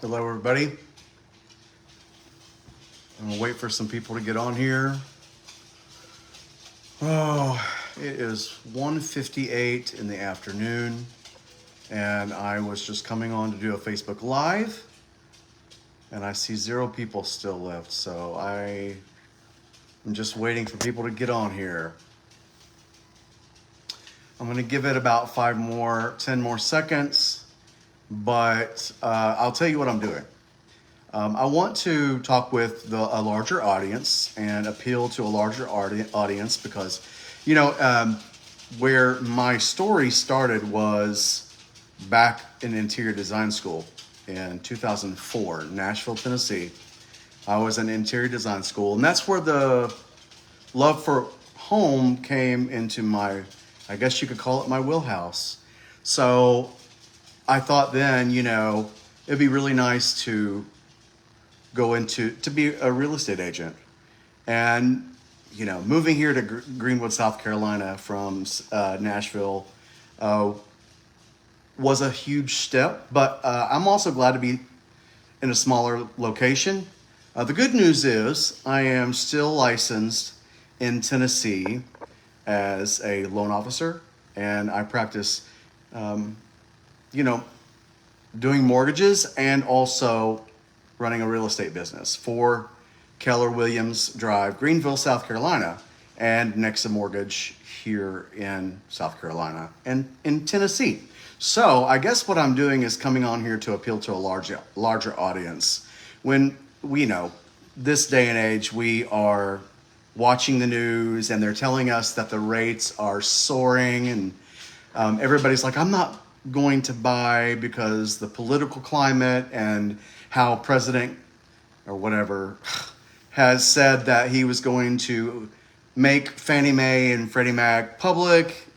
Hello, everybody. I'm gonna wait for some people to get on here. Oh, it is 1:58 in the afternoon, and I was just coming on to do a Facebook Live, and I see 0 people still left, so I'm just waiting for people to get on here. I'm gonna give it about 10 more seconds, but I'll tell you what I'm doing. I want to talk with a larger audience and appeal to a larger audience because, where my story started was back in interior design school in 2004, Nashville, Tennessee. I was in interior design school, and that's where the love for home came into I guess you could call it my wheelhouse. So I thought then, it'd be really nice to to be a real estate agent. And, moving here to Greenville, South Carolina from Nashville was a huge step, but I'm also glad to be in a smaller location. The good news is I am still licensed in Tennessee as a loan officer, and I practice, doing mortgages and also running a real estate business for Keller Williams Drive, Greenville, South Carolina, and Nexa Mortgage here in South Carolina and in Tennessee. So I guess what I'm doing is coming on here to appeal to a larger audience. When this day and age, we are watching the news and they're telling us that the rates are soaring, and everybody's like, I'm not going to buy because the political climate and how President or whatever has said that he was going to make Fannie Mae and Freddie Mac public.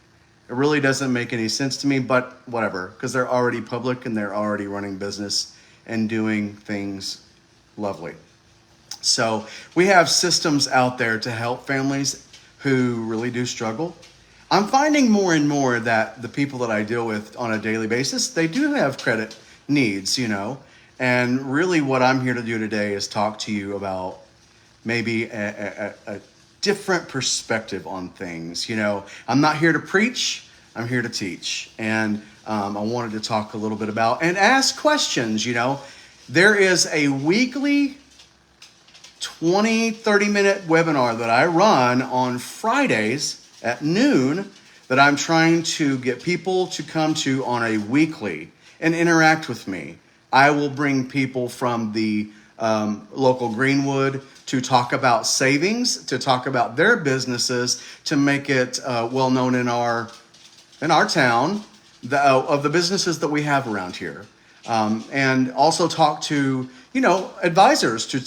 It really doesn't make any sense to me, but whatever, because they're already public and they're already running business and doing things lovely. So we have systems out there to help families who really do struggle. I'm finding more and more that the people that I deal with on a daily basis, they do have credit needs, And really what I'm here to do today is talk to you about maybe a different perspective on things. I'm not here to preach, I'm here to teach. And I wanted to talk a little bit about and ask questions. There is a weekly 20-30 minute webinar that I run on Fridays at noon that I'm trying to get people to come to on a weekly and interact with me. I will bring people from the local Greenwood to talk about savings, to talk about their businesses, to make it well known in our town of the businesses that we have around here, and also talk to advisors to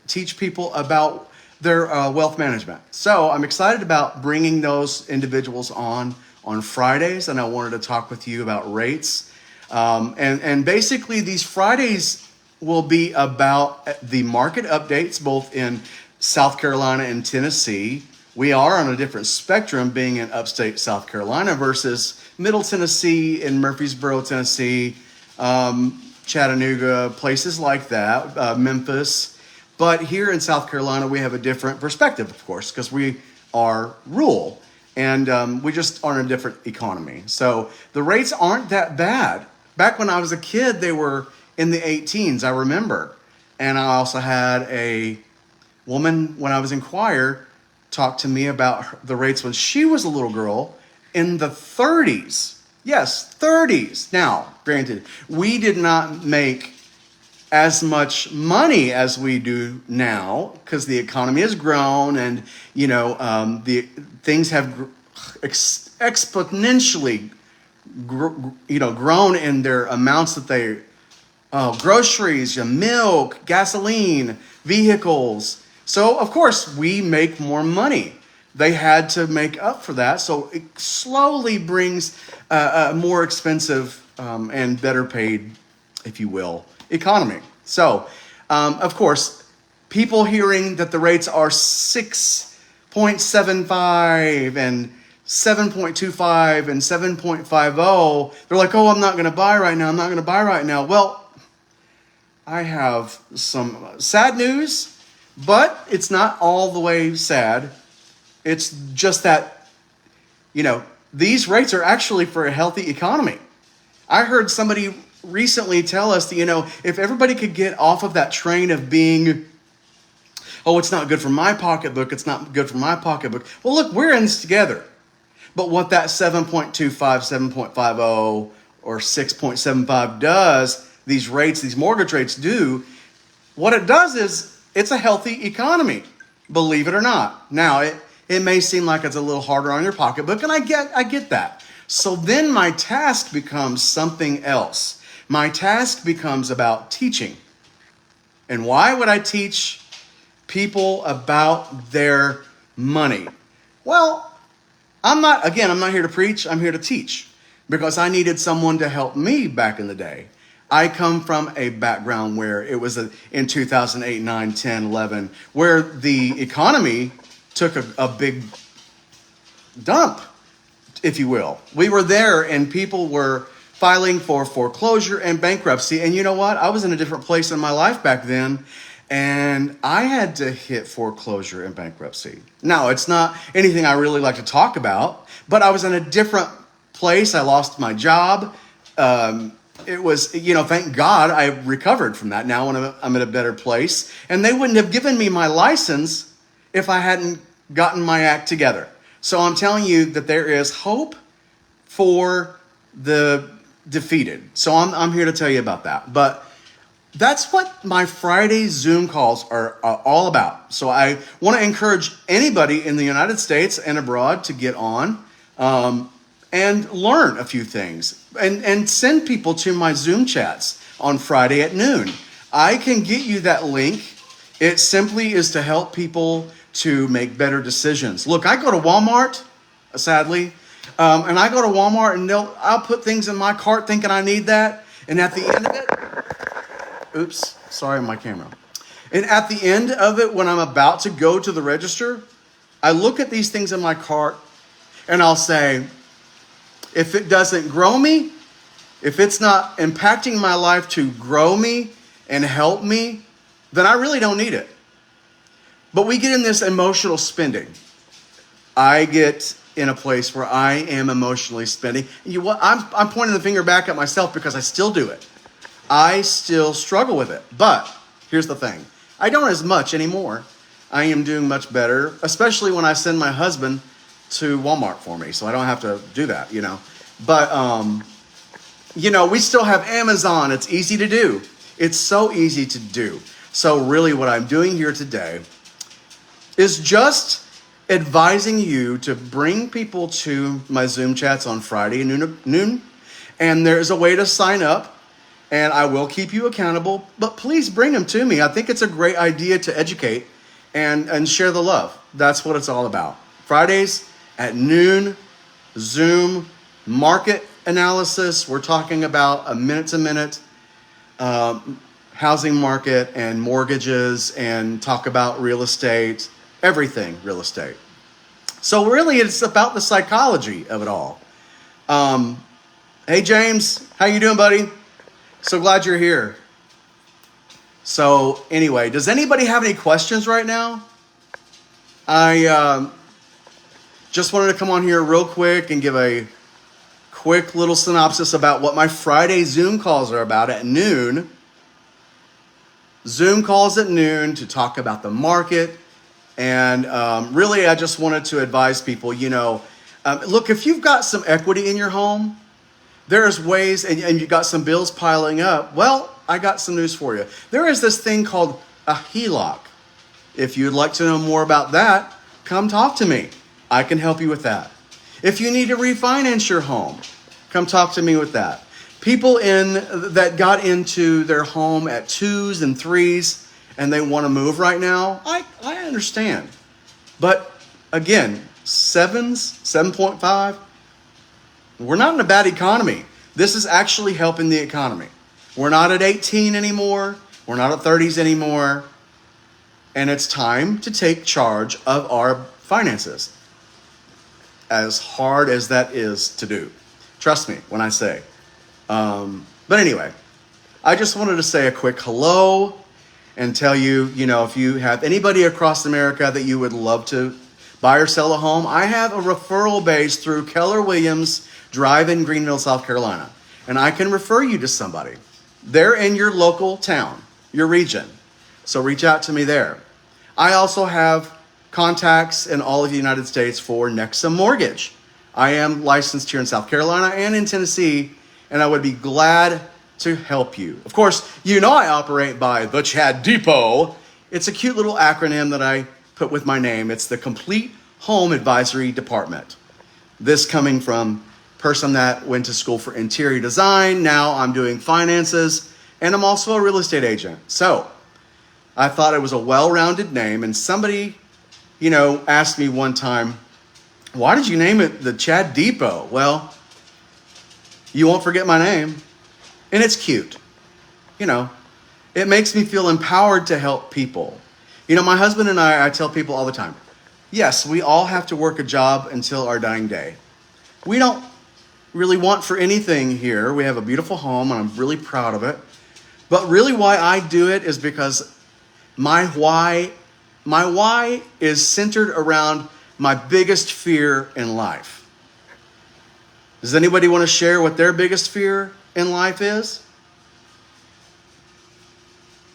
teach people about their wealth management. So I'm excited about bringing those individuals on Fridays, and I wanted to talk with you about rates. And basically these Fridays will be about the market updates, both in South Carolina and Tennessee. We are on a different spectrum being in upstate South Carolina versus Middle Tennessee and Murfreesboro, Tennessee, Chattanooga, places like that, Memphis. But here in South Carolina, we have a different perspective, of course, because we are rural and we just are in a different economy. So the rates aren't that bad. Back when I was a kid, they were in the 18s, I remember. And I also had a woman, when I was in choir, talk to me about the rates when she was a little girl in the 30s. Yes, 30s. Now, granted, we did not make as much money as we do now because the economy has grown and, the things have exponentially grown in their amounts that they, groceries, milk, gasoline, vehicles. So of course we make more money. They had to make up for that. So it slowly brings a more expensive and better paid, if you will, economy. So, of course, people hearing that the rates are 6.75 and 7.25 and 7.50, they're like, oh, I'm not going to buy right now. Well, I have some sad news, but it's not all the way sad. It's just that, these rates are actually for a healthy economy. I heard somebody recently tell us that, if everybody could get off of that train of being, oh, it's not good for my pocketbook, it's not good for my pocketbook. Well, look, we're in this together. But what that 7.25, 7.50, or 6.75 does, these rates, these mortgage rates do, what it does is it's a healthy economy, believe it or not. Now, it may seem like it's a little harder on your pocketbook, and I get that. So then my task becomes something else. My task becomes about teaching. And why would I teach people about their money? Well, I'm not here to preach, I'm here to teach. Because I needed someone to help me back in the day. I come from a background where it was in 2008, 9, 10, 11, where the economy took a big dump, if you will. We were there and people were filing for foreclosure and bankruptcy. And you know what? I was in a different place in my life back then. And I had to hit foreclosure and bankruptcy. Now, it's not anything I really like to talk about, but I was in a different place. I lost my job. It was, thank God I recovered from that. Now I'm in a better place. And they wouldn't have given me my license if I hadn't gotten my act together. So I'm telling you that there is hope for the defeated. So I'm here to tell you about that. But that's what my Friday Zoom calls are all about. So I want to encourage anybody in the United States and abroad to get on and learn a few things and send people to my Zoom chats on Friday at noon. I can get you that link. It simply is to help people to make better decisions. Look, I go to Walmart, sadly, and I go to Walmart and I'll put things in my cart thinking I need that. And at the end of it, oops, sorry, my camera. And at the end of it, when I'm about to go to the register, I look at these things in my cart and I'll say, if it doesn't grow me, if it's not impacting my life to grow me and help me, then I really don't need it. But we get in this emotional spending. I get in a place where I am emotionally spending. I'm pointing the finger back at myself because I still do it. I still struggle with it. But here's the thing. I don't as much anymore. I am doing much better, especially when I send my husband to Walmart for me, so I don't have to do that, But, we still have Amazon. It's easy to do. It's so easy to do. So really what I'm doing here today is just advising you to bring people to my Zoom chats on Friday at noon. And there's a way to sign up, and I will keep you accountable, but please bring them to me. I think it's a great idea to educate and share the love. That's what it's all about. Fridays at noon, Zoom, market analysis. We're talking about a minute-to-minute housing market and mortgages, and talk about real estate, everything real estate. So really, it's about the psychology of it all. Hey, James, how you doing, buddy? So glad you're here. So anyway, does anybody have any questions right now? I just wanted to come on here real quick and give a quick little synopsis about what my Friday Zoom calls are about at noon. Zoom calls at noon to talk about the market. And really, I just wanted to advise people, look, if you've got some equity in your home, there's ways, and you've got some bills piling up. Well, I got some news for you. There is this thing called a HELOC. If you'd like to know more about that, come talk to me. I can help you with that. If you need to refinance your home, come talk to me with that. People that got into their home at 2s and 3s and they want to move right now, I understand. But again, 7s, 7.5, we're not in a bad economy. This is actually helping the economy. We're not at 18 anymore. We're not at 30s anymore. And it's time to take charge of our finances. As hard as that is to do. Trust me when I say. But anyway, I just wanted to say a quick hello and tell you, if you have anybody across America that you would love to buy or sell a home, I have a referral base through Keller Williams Drive in Greenville, South Carolina. And I can refer you to somebody. They're in your local town, your region. So reach out to me there. I also have contacts in all of the United States for Nexa Mortgage. I am licensed here in South Carolina and in Tennessee, and I would be glad to help you. Of course, I operate by the Chad Depot. It's a cute little acronym that I put with my name. It's the Complete Home Advisory Department. This coming from a person that went to school for interior design. Now I'm doing finances, and I'm also a real estate agent. So I thought it was a well-rounded name, and somebody, asked me one time, why did you name it the Chad Depot? Well, you won't forget my name. And it's cute. It makes me feel empowered to help people. My husband and I tell people all the time, yes, we all have to work a job until our dying day. We don't really want for anything here. We have a beautiful home, and I'm really proud of it. But really why I do it is because my why is centered around my biggest fear in life. Does anybody want to share what their biggest fear in life is?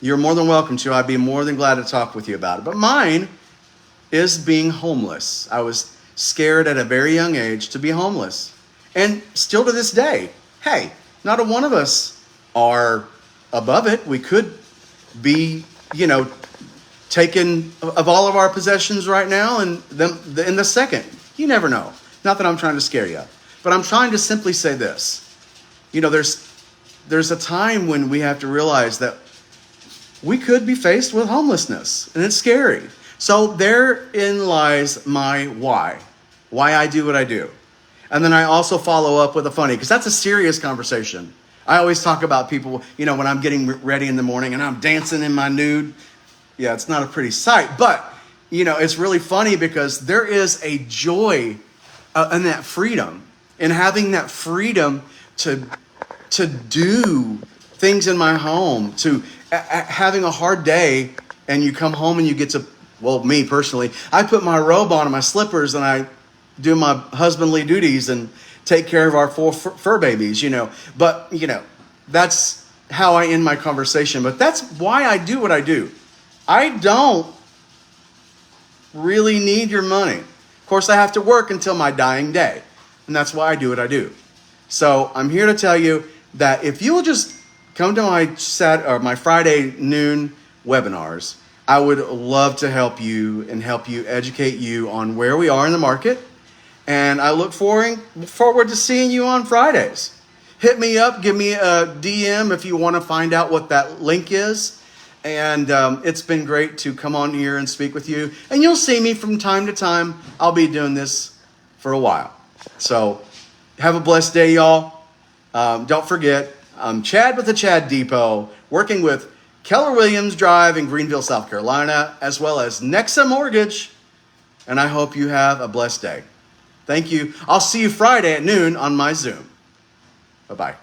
You're more than welcome to. I'd be more than glad to talk with you about it. But mine is being homeless. I was scared at a very young age to be homeless. And still to this day, hey, not a one of us are above it. We could be, taken of all of our possessions right now and in the second. You never know. Not that I'm trying to scare you, but I'm trying to simply say this. There's a time when we have to realize that we could be faced with homelessness, and it's scary. So therein lies my why I do what I do. And then I also follow up with a funny, because that's a serious conversation. I always talk about people, when I'm getting ready in the morning and I'm dancing in my nude. Yeah, it's not a pretty sight, but, it's really funny because there is a joy in that freedom, in having that freedom to do things in my home, to having a hard day, and you come home and you get to, well, me personally, I put my robe on and my slippers and I do my husbandly duties and take care of our 4 fur babies, But, that's how I end my conversation. But that's why I do what I do. I don't really need your money. Of course, I have to work until my dying day. And that's why I do what I do. So I'm here to tell you that if you will just come to my Friday noon webinars, I would love to help you and help you educate you on where we are in the market. And I look forward to seeing you on Fridays. Hit me up, give me a DM if you want to find out what that link is. And it's been great to come on here and speak with you. And you'll see me from time to time. I'll be doing this for a while. So have a blessed day, y'all. Don't forget, I'm Chad with the Chad Depot, working with Keller Williams Drive in Greenville, South Carolina, as well as Nexa Mortgage. And I hope you have a blessed day. Thank you. I'll see you Friday at noon on my Zoom. Bye-bye.